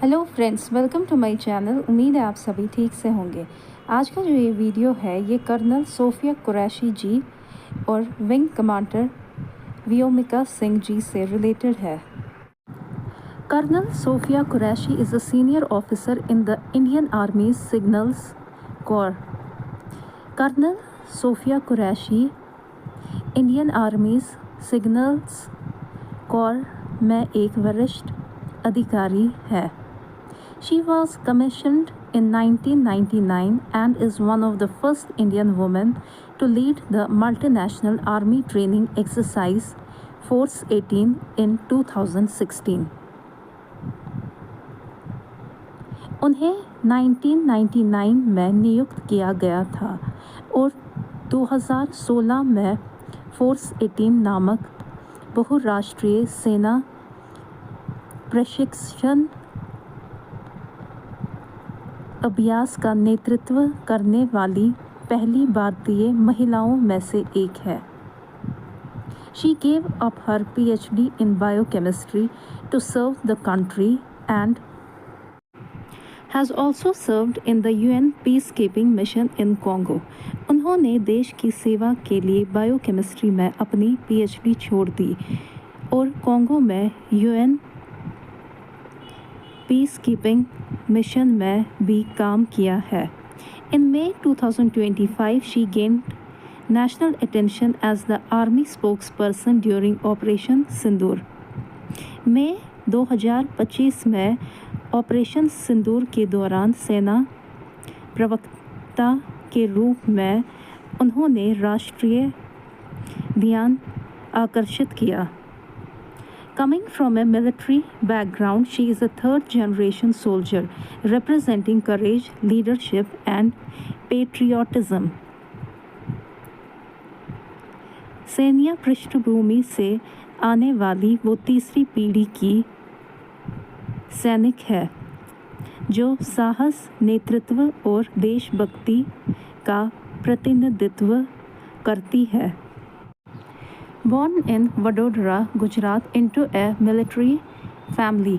Hello friends, welcome to my channel. उम्मीद है आप सभी ठीक से होंगे। आज का जो ये वीडियो है ये कर्नल सोफिया कुरैशी जी और विंग कमांडर व्योमिका सिंह जी से रिलेटेड है। Colonel Sofia Qureshi is a senior officer in the Indian Army signals corps. Colonel Sofia Qureshi Indian Army's signals corps में एक वरिष्ठ अधिकारी है। She was commissioned in 1999 and is one of the first Indian women to lead the multinational army training exercise Force 18 in 2016. उन्हें 1999 में नियुक्त किया गया था और 2016 में फोर्स 18 नामक बहुराष्ट्रीय सेना प्रशिक्षण अभ्यास का नेतृत्व करने वाली पहली भारतीय महिलाओं में से एक है। She gave up her PhD in biochemistry to serve the country and has also served in the UN peacekeeping mission in Congo. उन्होंने देश की सेवा के लिए बायोकेमिस्ट्री में अपनी PhD छोड़ दी और कॉन्गो में UN पीस कीपिंग मिशन में भी काम किया है। इन May 2025 she gained national attention as the army spokesperson during Operation सिंदूर। मई 2025 में ऑपरेशन सिंदूर के दौरान सेना प्रवक्ता के रूप में उन्होंने राष्ट्रीय ध्यान आकर्षित किया। Coming from a military background, she is a third-generation soldier representing courage, leadership, and patriotism. सैन्य पृष्ठभूमि से आने वाली वो तीसरी पीढ़ी की सैनिक है जो साहस, नेतृत्व और देशभक्ति का प्रतिनिधित्व करती है। Born in Vadodara, Gujarat, into a military family,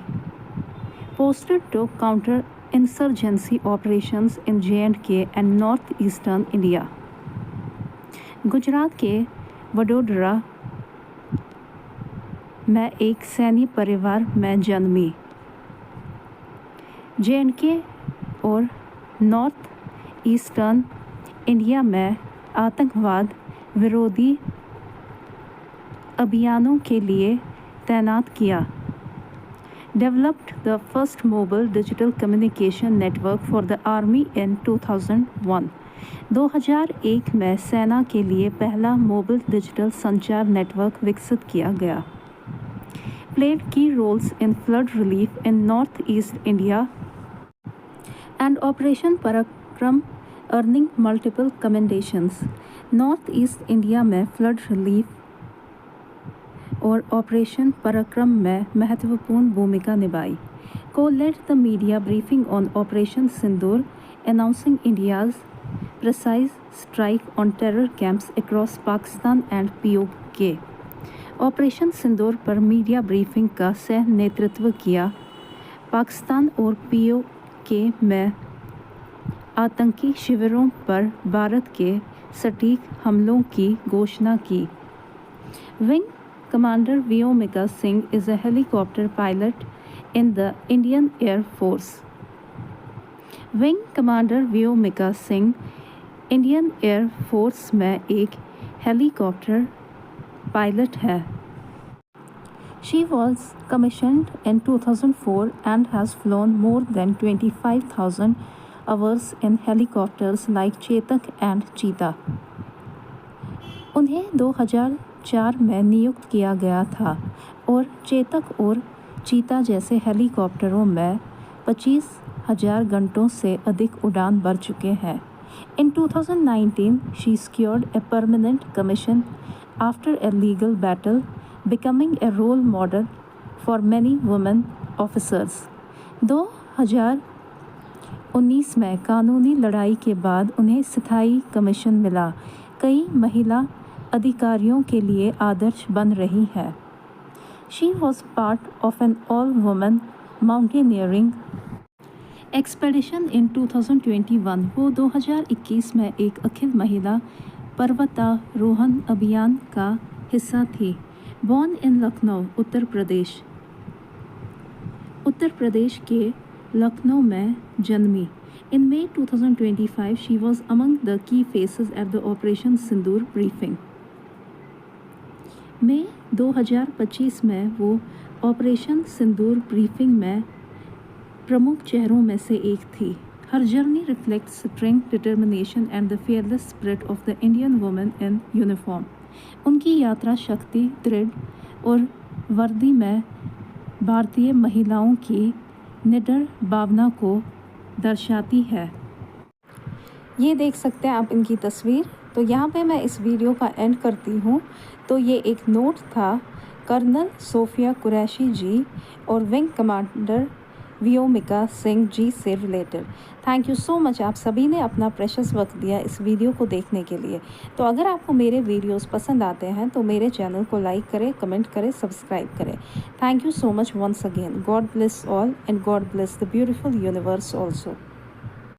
posted to counter insurgency operations in J&K and northeastern India. Gujarat के वडोदरा में एक सैन्य परिवार में जन्मी। J&K और नॉर्थ ईस्टर्न इंडिया में आतंकवाद विरोधी अभियानों के लिए तैनात किया। Developed the first mobile digital communication network for the army in 2001. 2001 में सेना के लिए पहला मोबाइल डिजिटल संचार नेटवर्क विकसित किया गया। Played key roles in flood relief in northeast India and Operation Parakram, earning multiple commendations. Northeast India में flood relief और ऑपरेशन पराक्रम में महत्वपूर्ण भूमिका निभाई। Co-led the media briefing on Operation Sindoor, announcing India's precise strike on terror camps across Pakistan and POK. Operation Sindoor पर media briefing का सह नेतृत्व किया। पाकिस्तान और POK में आतंकी शिविरों पर भारत के सटीक हमलों की घोषणा की। Wing Commander Vyomika Singh is a helicopter pilot in the Indian Air Force. Wing Commander Vyomika Singh Indian Air Force में एक हेलीकॉप्टर पायलट है। She was commissioned in 2004 and has flown more than 25,000 hours in helicopters like Chetak and Cheetah. उन्हें 2004 में नियुक्त किया गया था और चेतक और चीता जैसे हेलीकॉप्टरों में 25,000 घंटों से अधिक उड़ान भर चुके हैं। In 2019, she secured a permanent commission after a legal battle, becoming a role model for many women officers. 2019 में कानूनी लड़ाई के बाद उन्हें स्थायी कमीशन मिला। कई महिला अधिकारियों के लिए आदर्श बन रही है। She was part of an all-women mountaineering expedition in 2021, वो 2021 में एक अखिल महिला पर्वतारोहण अभियान का हिस्सा थी। Born in Lucknow, Uttar Pradesh. उत्तर प्रदेश के लखनऊ में जन्मी। इन May 2025, she was among the key faces at the Operation Sindoor briefing. मई 2025 में वो ऑपरेशन सिंदूर ब्रीफिंग में प्रमुख चेहरों में से एक थी। हर journey reflects strength, determination and the fearless spirit of the Indian women in uniform. उनकी यात्रा शक्ति, दृढ़ और वर्दी में भारतीय महिलाओं की निडर भावना को दर्शाती है। ये देख सकते हैं आप इनकी तस्वीर। तो यहाँ पे मैं इस वीडियो का एंड करती हूँ। तो ये एक नोट था कर्नल सोफिया कुरैशी जी और विंग कमांडर व्योमिका सिंह जी से related. Thank you so much, आप सभी ने अपना प्रेशियस वक्त दिया इस वीडियो को देखने के लिए। तो अगर आपको मेरे वीडियोस पसंद आते हैं तो मेरे चैनल को लाइक करें, कमेंट करें, सब्सक्राइब करें। Thank you so much once again. God bless all and God bless the beautiful universe also.